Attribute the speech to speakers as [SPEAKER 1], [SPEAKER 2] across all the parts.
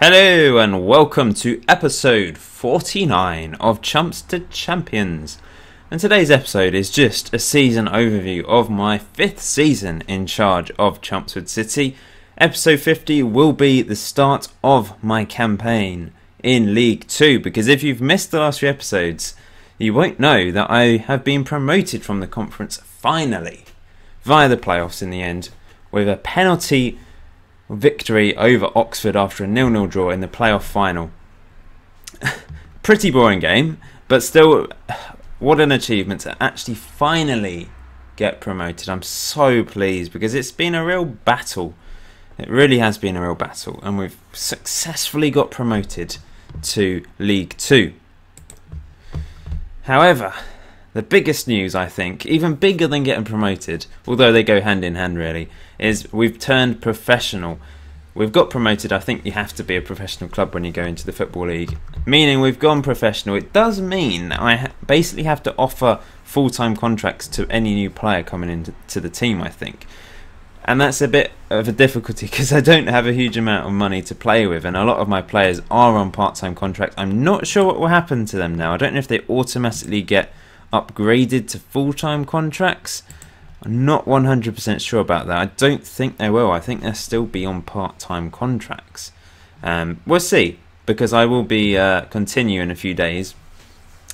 [SPEAKER 1] Hello and welcome to episode 49 of Chumps to Champions. And today's episode is just a season overview of my 5th season in charge of Chumpswood City. Episode 50 will be the start of my campaign in League 2, because if you've missed the last few episodes, you won't know that I have been promoted from the conference finally via the playoffs in the end with a penalty victory over Oxford after a 0-0 draw in the playoff final. Pretty boring game, but still, what an achievement to actually finally get promoted. I'm so pleased because it's been a real battle. It really has been a real battle, and we've successfully got promoted to League 2. However, the biggest news, I think, even bigger than getting promoted, although they go hand in hand really, is we've turned professional. We've got promoted. I think you have to be a professional club when you go into the Football League, meaning we've gone professional. It does mean I basically have to offer full-time contracts to any new player coming into the team, I think. And that's a bit of a difficulty because I don't have a huge amount of money to play with, and a lot of my players are on part-time contracts. I'm not sure what will happen to them now. I don't know if they automatically get upgraded to full-time contracts. I'm not 100% sure about that. I don't think they will. I think they'll still be on part-time contracts. We'll see, because I will be continuing in a few days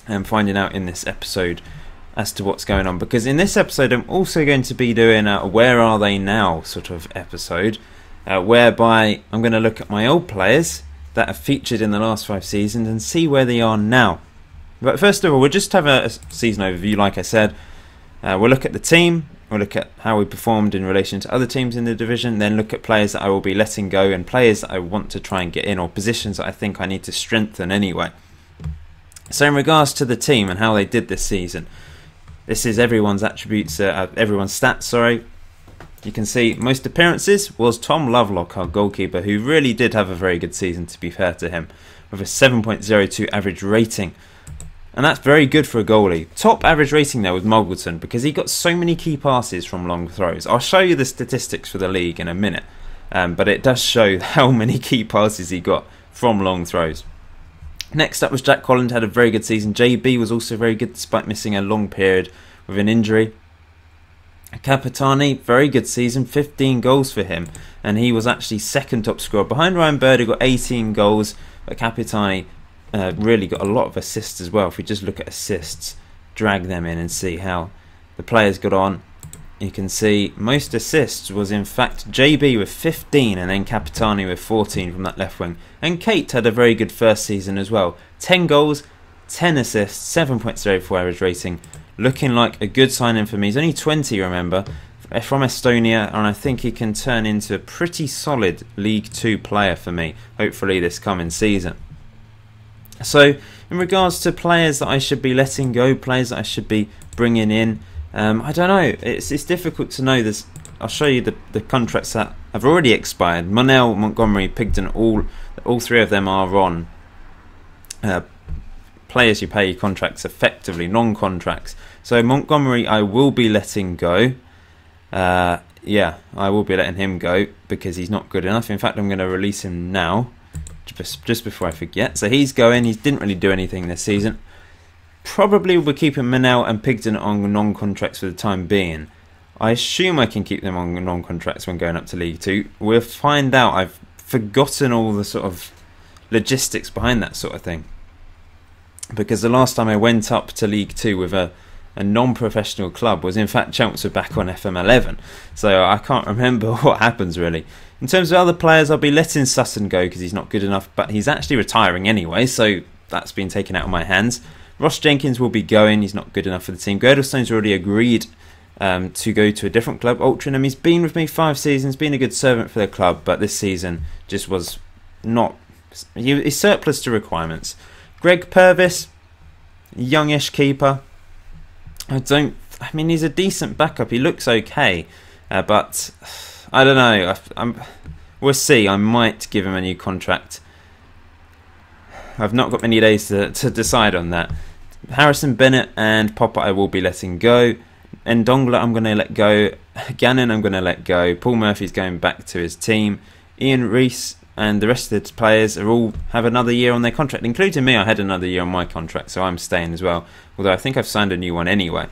[SPEAKER 1] and finding out in this episode as to what's going on. Because in this episode, I'm also going to be doing a Where Are They Now sort of episode, whereby I'm going to look at my old players that have featured in the last 5 seasons and see where they are now. But first of all, we'll just have a season overview, like I said. We'll look at the team, we'll look at how we performed in relation to other teams in the division, then look at players that I will be letting go and players that I want to try and get in, or positions that I think I need to strengthen anyway. So in regards to the team and how they did this season, this is everyone's attributes, everyone's stats, sorry. You can see most appearances was Tom Lovelock, our goalkeeper, who really did have a very good season, to be fair to him, with a 7.02 average rating. And that's very good for a goalie. Top average rating there was Muggleton, because he got so many key passes from long throws. I'll show you the statistics for the league in a minute, but it does show how many key passes he got from long throws. Next up was Jack Holland, had a very good season. JB was also very good despite missing a long period with an injury. Capitani, very good season, 15 goals for him, and he was actually second top scorer behind Ryan Bird, who got 18 goals, but Capitani really got a lot of assists as well. If we just look at assists, drag them in and see how the players got on, you can see most assists was in fact JB with 15 and then Capitani with 14 from that left wing. And Kate had a very good first season as well. 10 goals, 10 assists, 7.04 average rating. Looking like a good signing for me. He's only 20, remember, from Estonia, and I think he can turn into a pretty solid League 2 player for me, hopefully this coming season. So, in regards to players that I should be letting go, players that I should be bringing in, I don't know. It's difficult to know this. I'll show you the contracts that have already expired. Monell, Montgomery, Pigden, all 3 of them are on players you pay contracts effectively, non-contracts. So Montgomery I will be letting go. Yeah, I will be letting him go because he's not good enough. In fact, I'm going to release him now, just before I forget. So he's going. He didn't really do anything this season. Probably we'll be keeping Manel and Pigden on non-contracts for the time being. I assume I can keep them on non-contracts when going up to League 2. We'll find out. I've forgotten all the sort of logistics behind that sort of thing, because the last time I went up to League 2 with a non-professional club was in fact Chumps back on FM11. So I can't remember what happens really. In terms of other players, I'll be letting Sutton go because he's not good enough, but he's actually retiring anyway, so that's been taken out of my hands. Ross Jenkins will be going. He's not good enough for the team. Girdlestone's already agreed to go to a different club, Altrincham. He's been with me 5 seasons, been a good servant for the club, but this season just was not... He's surplus to requirements. Greg Purvis, youngish keeper. I mean, he's a decent backup. He looks okay, but I don't know. We'll see. I might give him a new contract. I've not got many days to decide on that. Harrison Bennett and Popper I will be letting go. Ndongla I'm going to let go. Gannon I'm going to let go. Paul Murphy's going back to his team. Ian Reese and the rest of the players are all have another year on their contract, including me. I had another year on my contract, so I'm staying as well. Although I think I've signed a new one anyway.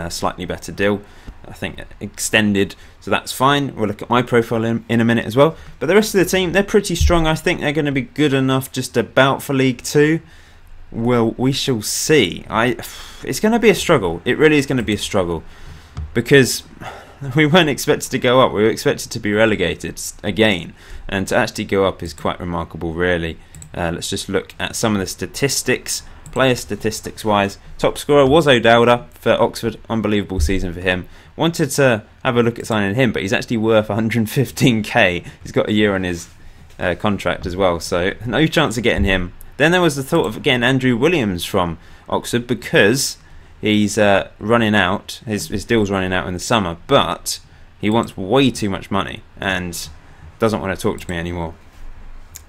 [SPEAKER 1] Slightly better deal, I think, extended, so that's fine. We'll look at my profile in a minute as well. But the rest of the team, they're pretty strong. I think they're going to be good enough just about for League 2. Well, we shall see. It's going to be a struggle. It really is going to be a struggle, because we weren't expected to go up. We were expected to be relegated again, and to actually go up is quite remarkable, really. Let's just look at some of the statistics. Player statistics wise, top scorer was O'Dowda for Oxford. Unbelievable season for him. Wanted to have a look at signing him, but he's actually worth 115k. He's got a year on his contract as well, so no chance of getting him. Then there was the thought of getting Andrew Williams from Oxford, because he's running out. His deal's running out in the summer, but he wants way too much money and doesn't want to talk to me anymore.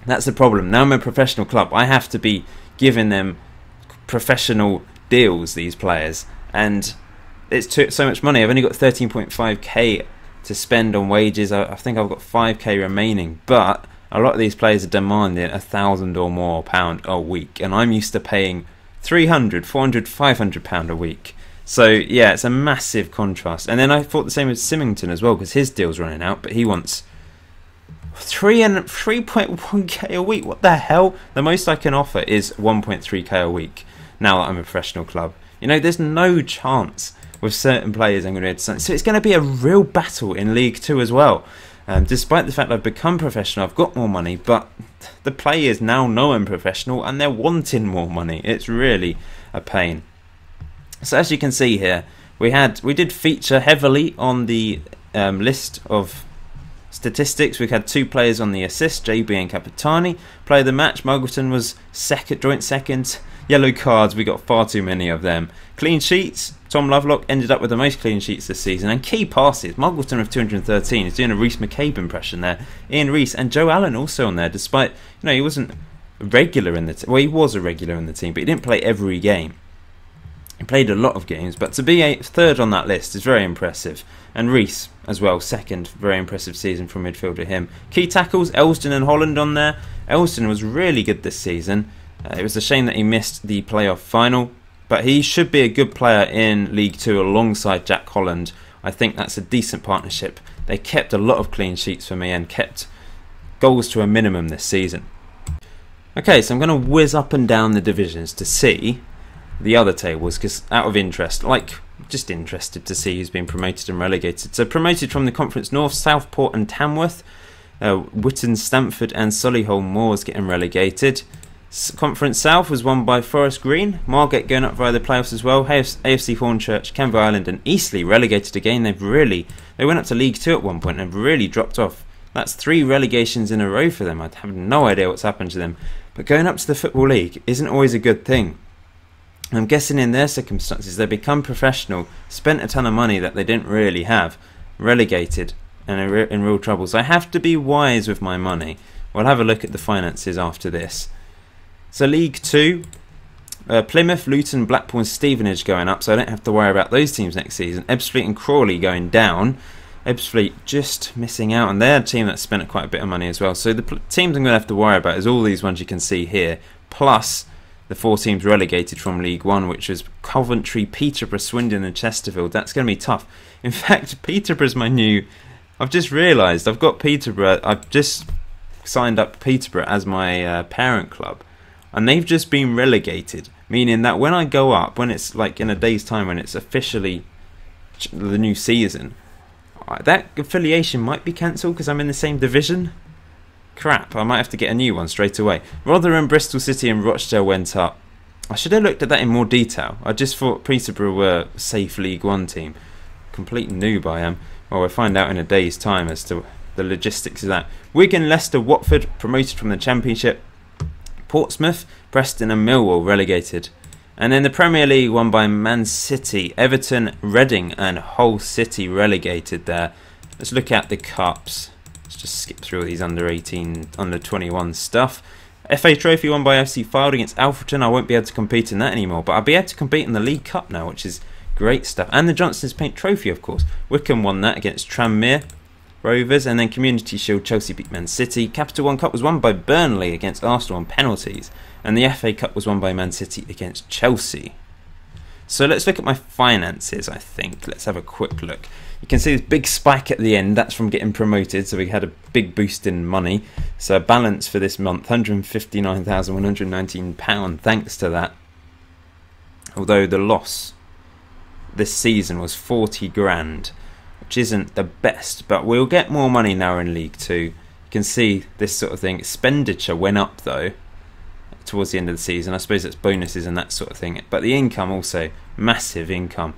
[SPEAKER 1] That's the problem. Now I'm a professional club. I have to be giving them professional deals, these players, and it's so much money. I've only got 13.5k to spend on wages. I think I've got 5k remaining, but a lot of these players are demanding £1,000 or more a week, and I'm used to paying £300, £400, £500 a week. So yeah, it's a massive contrast. And then I thought the same with Symington as well, because his deal's running out, but he wants 3.1k a week. What the hell? The most I can offer is 1.3k a week now that I'm a professional club. You know, there's no chance with certain players I'm going to be able to sign. So it's going to be a real battle in League 2 as well. Despite the fact that I've become professional, I've got more money, but the players now know I'm professional and they're wanting more money. It's really a pain. So as you can see here, we did feature heavily on the list of statistics. We had 2 players on the assist, JB and Capitani. Player of the match, Muggleton was joint second. Yellow cards, we got far too many of them. Clean sheets, Tom Lovelock ended up with the most clean sheets this season. And key passes, Muggleton with 213. He's doing a Reece McCabe impression there. Ian Reece and Joe Allen also on there, despite, he wasn't a regular in the team. Well, he was a regular in the team, but he didn't play every game. He played a lot of games, but to be third on that list is very impressive. And Reece as well, second, very impressive season from midfielder him. Key tackles, Elsdon and Holland on there. Elsdon was really good this season. It was a shame that he missed the playoff final, but he should be a good player in League 2 alongside Jack Holland. I think that's a decent partnership. They kept a lot of clean sheets for me and kept goals to a minimum this season. Okay, so I'm going to whiz up and down the divisions to see the other tables, because out of interest, just interested to see who's been promoted and relegated. So promoted from the Conference North, Southport and Tamworth. Witton, Stamford and Solihull Moors getting relegated. Conference South was won by Forest Green. Margate going up via the playoffs as well. AFC Hornchurch, Canvey Island and Eastleigh relegated again. They went up to League 2 at one point and have really dropped off. That's 3 relegations in a row for them. I have no idea what's happened to them. But going up to the Football League isn't always a good thing. I'm guessing in their circumstances they become professional, spent a ton of money that they didn't really have, relegated and are in real trouble. So I have to be wise with my money. We'll have a look at the finances after this. So League 2, Plymouth, Luton, Blackpool and Stevenage going up, so I don't have to worry about those teams next season. Ebbsfleet and Crawley going down. Ebbsfleet just missing out, and they're a team that spent quite a bit of money as well. So the teams I'm going to have to worry about is all these ones you can see here, plus the 4 teams relegated from League 1, which is Coventry, Peterborough, Swindon and Chesterfield. That's going to be tough. In fact, Peterborough's my new... I've just realised I've got Peterborough. I've just signed up Peterborough as my parent club. And they've just been relegated, meaning that when I go up, when it's in a day's time, when it's officially the new season, that affiliation might be cancelled because I'm in the same division. Crap, I might have to get a new one straight away. Rotherham, Bristol City and Rochdale went up. I should have looked at that in more detail. I just thought Peterborough were a safe League 1 team. Complete noob I am. Well, we'll find out in a day's time as to the logistics of that. Wigan, Leicester, Watford promoted from the Championship. Portsmouth, Preston and Millwall relegated. And then the Premier League won by Man City, Everton, Reading and Hull City relegated there. Let's look at the cups. Let's just skip through all these under 18, under 21 stuff. FA Trophy won by FC Fylde against Alfreton. I won't be able to compete in that anymore, but I'll be able to compete in the League Cup now, which is great stuff. And the Johnston's Paint Trophy, of course. Wycombe won that against Tranmere. Rovers, and then Community Shield, Chelsea beat Man City. Capital One Cup was won by Burnley against Arsenal on penalties, and the FA Cup was won by Man City against Chelsea. So let's look at my finances, I think. Let's have a quick look. You can see this big spike at the end. That's from getting promoted, so we had a big boost in money. So balance for this month, £159,119, thanks to that. Although the loss this season was 40 grand, which isn't the best, but we'll get more money now in League 2. You can see this sort of thing. Expenditure went up, though, towards the end of the season. I suppose it's bonuses and that sort of thing, but the income also, massive income,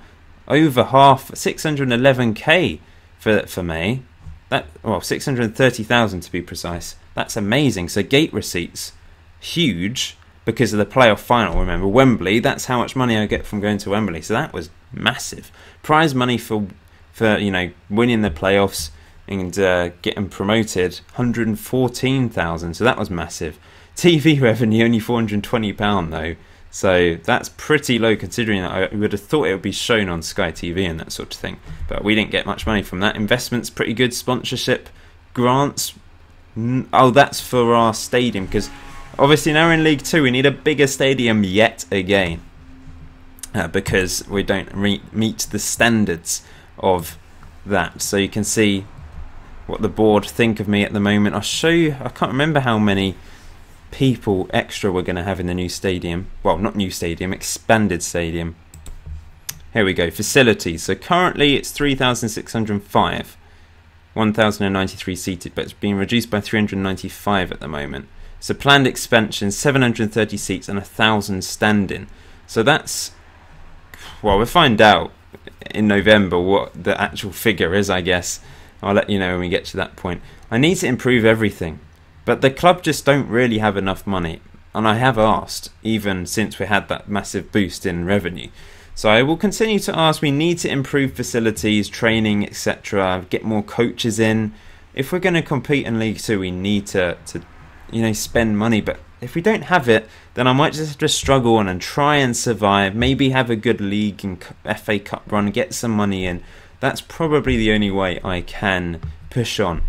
[SPEAKER 1] over half, 611k for May, that, well, 630,000 to be precise. That's amazing. So gate receipts, huge, because of the playoff final. Remember, Wembley, that's how much money I get from going to Wembley, so that was massive. Prize money for you know, winning the playoffs and getting promoted, 114,000, so that was massive. TV revenue only £420 though, so that's pretty low considering that I would have thought it would be shown on Sky TV and that sort of thing, but we didn't get much money from that. Investments pretty good. Sponsorship, grants, oh, that's for our stadium, because obviously now in League 2 we need a bigger stadium yet again, because we don't meet the standards of that. So you can see what the board think of me at the moment. I'll show you. I can't remember how many people extra we're going to have in the new stadium. Well, not new stadium, expanded stadium. Here we go. Facilities. So currently it's 3,605, 1,093 seated, but it's been reduced by 395 at the moment. So planned expansion, 730 seats and 1,000 standing. So that's, well, we'll find out in November what the actual figure is, I guess. I'll let you know when we get to that point. I need to improve everything, but the club just don't really have enough money, and I have asked even since we had that massive boost in revenue. So I will continue to ask. We need to improve facilities, training, etc. Get more coaches in. If we're going to compete in League 2, we need to you know, spend money. But if we don't have it, then I might just have to struggle on and try and survive. Maybe have a good league and FA Cup run, get some money in. That's probably the only way I can push on.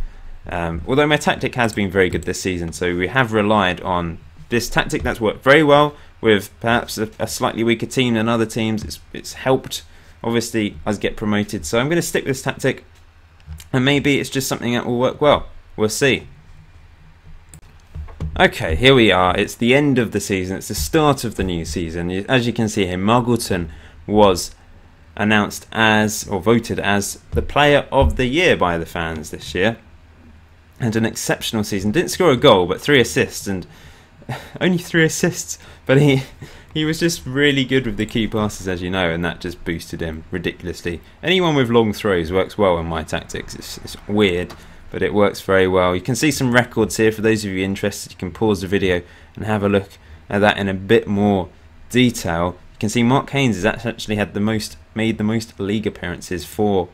[SPEAKER 1] Although my tactic has been very good this season, so we have relied on this tactic that's worked very well with perhaps a slightly weaker team than other teams. It's helped, obviously, us get promoted. So I'm going to stick with this tactic, and maybe it's just something that will work well. We'll see. Okay, here we are. It's the end of the season. It's the start of the new season. As you can see here, Muggleton was announced as, or voted as, the player of the year by the fans this year. And an exceptional season. Didn't score a goal, but 3 assists, and only 3 assists. But he was just really good with the key passes, as you know, and that just boosted him ridiculously. Anyone with long throws works well in my tactics. It's weird, but it works very well. You can see some records here. For those of you interested, you can pause the video and have a look at that in a bit more detail. You can see Mark Haynes has actually had made the most league appearances for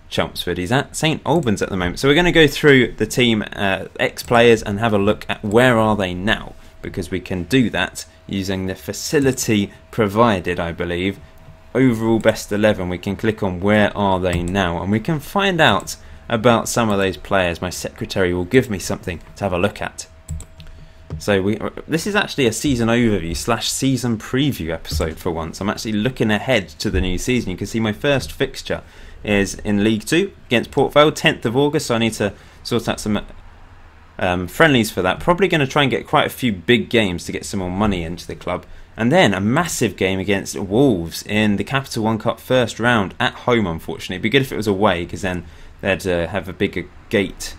[SPEAKER 1] Chelmsford. He's at St Albans at the moment. So we're going to go through the team ex-players and have a look at where are they now, because we can do that using the facility provided, I believe. Overall best 11, we can click on where are they now, and we can find out about some of those players. My secretary will give me something to have a look at. So this is actually a season overview / season preview episode for once. I'm actually looking ahead to the new season. You can see my first fixture is in League 2 against Port Vale, 10th of August, so I need to sort out some friendlies for that. Probably going to try and get quite a few big games to get some more money into the club. And then a massive game against Wolves in the Capital One Cup first round at home, unfortunately. It'd be good if it was away, because then they'd have a bigger gate.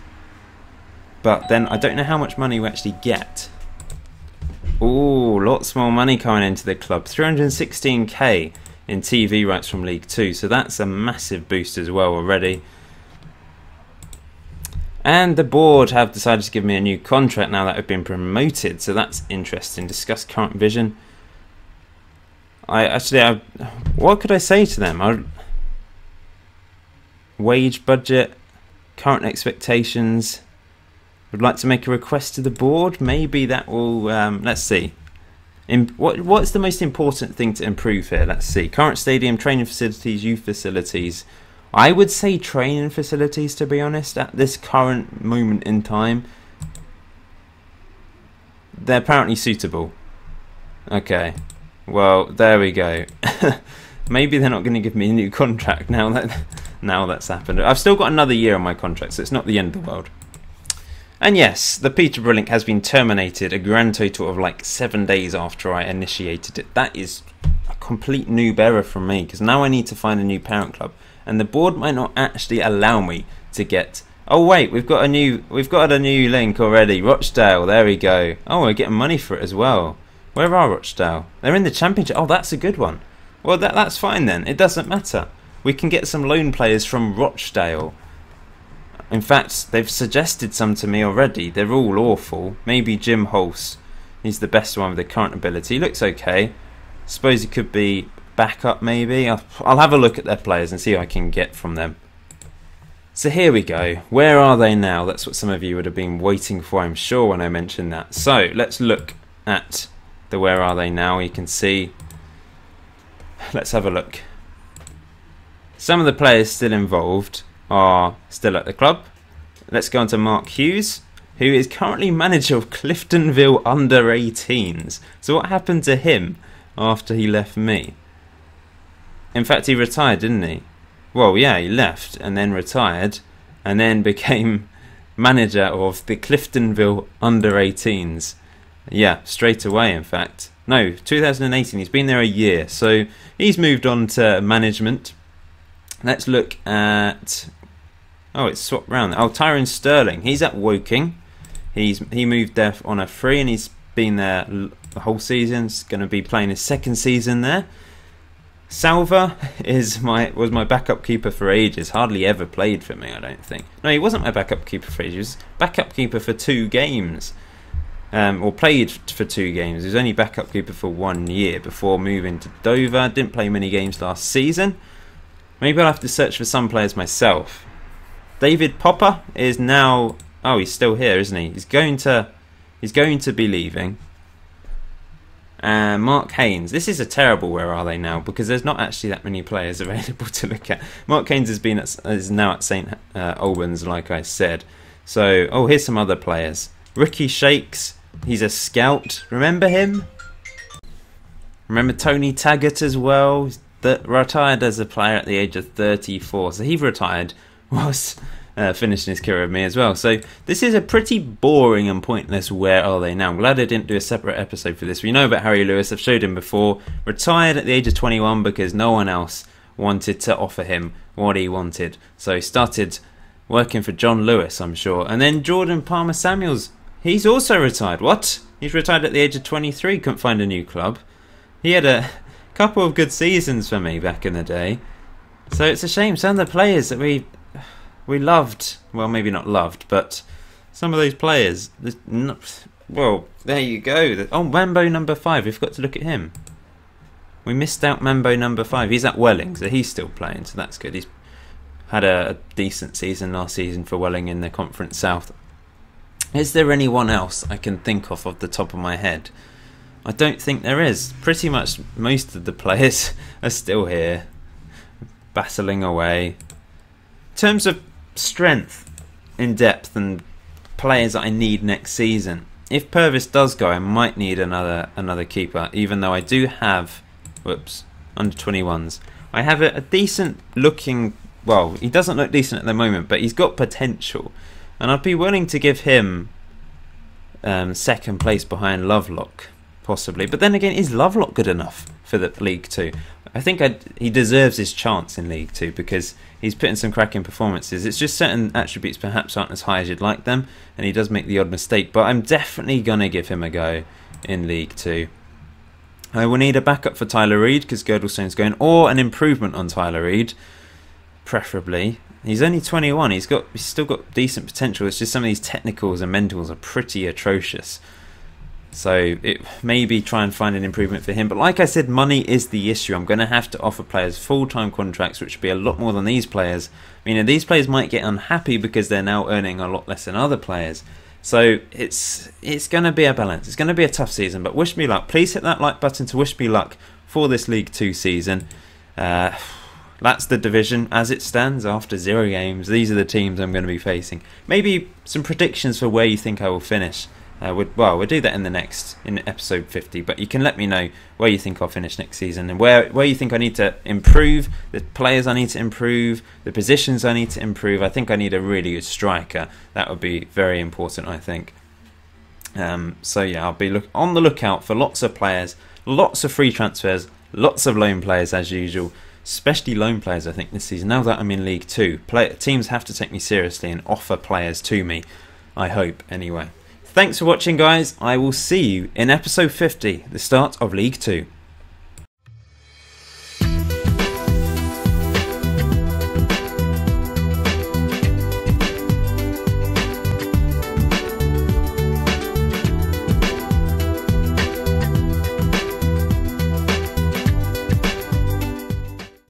[SPEAKER 1] But then I don't know how much money we actually get. Ooh, lots more money coming into the club. 316k in TV rights from League 2, so that's a massive boost as well already. And the board have decided to give me a new contract now that I've been promoted, so that's interesting. Discuss current vision. What could I say to them? Wage budget, current expectations. Would like to make a request to the board. Maybe that will. Let's see. What's the most important thing to improve here? Let's see. Current stadium, training facilities, youth facilities, I would say training facilities, to be honest, at this current moment in time. They're apparently suitable. Okay. Well, there we go. Maybe they're not going to give me a new contract now that's happened. I've still got another year on my contract, so it's not the end of the world. And yes, the Peterborough link has been terminated a grand total of like 7 days after I initiated it. That is a complete noob error from me, because now I need to find a new parent club, and the board might not actually allow me to get. Oh wait, we've got a new link already. Rochdale, there we go. Oh, we're getting money for it as well. Where are Rochdale? They're in the Championship. Oh, that's a good one. Well, that's fine then. It doesn't matter. We can get some loan players from Rochdale. In fact, they've suggested some to me already. They're all awful. Maybe Jim Hulse. He's the best one with the current ability. He looks okay. Suppose he could be backup maybe. I'll have a look at their players and see what I can get from them. So here we go. Where are they now? That's what some of you would have been waiting for, I'm sure, when I mentioned that. So let's look at the where are they now. You can see. Let's have a look. Some of the players still involved are still at the club. Let's go on to Mark Hughes, who is currently manager of Cliftonville under-18s. So what happened to him after he left me? In fact, he retired, didn't he? Well, yeah, he left and then retired and then became manager of the Cliftonville under-18s. Yeah, straight away, in fact. No, 2018. He's been there a year, so he's moved on to management. Let's look at. Oh, it's swapped round. Oh, Tyrone Sterling. He's at Woking. He moved there on a free, and he's been there the whole season. He's going to be playing his second season there. Salva was my backup keeper for ages. Hardly ever played for me, I don't think. No, he wasn't my backup keeper for ages. He was backup keeper for 2 games. Or played for 2 games. He was only backup keeper for 1 year before moving to Dover. Didn't play many games last season. Maybe I'll have to search for some players myself. David Popper is now. Oh, he's still here, isn't he? He's going to be leaving. Mark Haynes. This is a terrible where are they now, because there's not actually that many players available to look at. Mark Haynes is now at St Albans, like I said. So, oh, here's some other players. Ricky Shakes. He's a scout. Remember him? Remember Tony Taggart as well? That retired as a player at the age of 34. So he retired whilst finishing his career with me as well. So this is a pretty boring and pointless where are they now. I'm glad I didn't do a separate episode for this. We know about Harry Lewis. I've showed him before. Retired at the age of 21 because no one else wanted to offer him what he wanted. So he started working for John Lewis, I'm sure. And then Jordan Palmer Samuels. He's also retired. What? He's retired at the age of 23. Couldn't find a new club. He had a couple of good seasons for me back in the day. So it's a shame. Some of the players that we loved, well, maybe not loved, but some of those players. Well, there you go. Oh, Mambo number 5. We've got to look at him. We missed out Mambo number 5. He's at Welling, so he's still playing, so that's good. He's had a decent season last season for Welling in the Conference South. Is there anyone else I can think of off the top of my head? I don't think there is. Pretty much most of the players are still here, battling away. In terms of strength, in depth, and players that I need next season, if Purvis does go, I might need another keeper. Even though I do have, under 21s, I have a decent looking. Well, he doesn't look decent at the moment, but he's got potential. And I'd be willing to give him second place behind Lovelock, possibly. But then again, is Lovelock good enough for the League 2? I think he deserves his chance in League 2 because he's put in some cracking performances. It's just certain attributes perhaps aren't as high as you'd like them, and he does make the odd mistake. But I'm definitely going to give him a go in League 2. I will need a backup for Tyler Reid because Girdlestone's going, or an improvement on Tyler Reid, preferably. He's only 21. He's still got decent potential. It's just some of these technicals and mentals are pretty atrocious. So it maybe try and find an improvement for him. But like I said, money is the issue. I'm going to have to offer players full-time contracts, which would be a lot more than these players. I mean, these players might get unhappy because they're now earning a lot less than other players. So it's going to be a balance. It's going to be a tough season. But wish me luck. Please hit that like button to wish me luck for this League 2 season. that's the division as it stands after 0 games. These are the teams I'm going to be facing. Maybe some predictions for where you think I will finish. We'll do that in episode 50, but you can let me know where you think I'll finish next season and where you think I need to improve, the players I need to improve, the positions I need to improve. I think I need a really good striker. That would be very important, I think. So yeah, I'll be on the lookout for lots of players, lots of free transfers, lots of loan players as usual, especially loan players I think this season. Now that I'm in League 2, teams have to take me seriously and offer players to me, I hope anyway. Thanks for watching, guys. I will see you in episode 50, the start of League 2.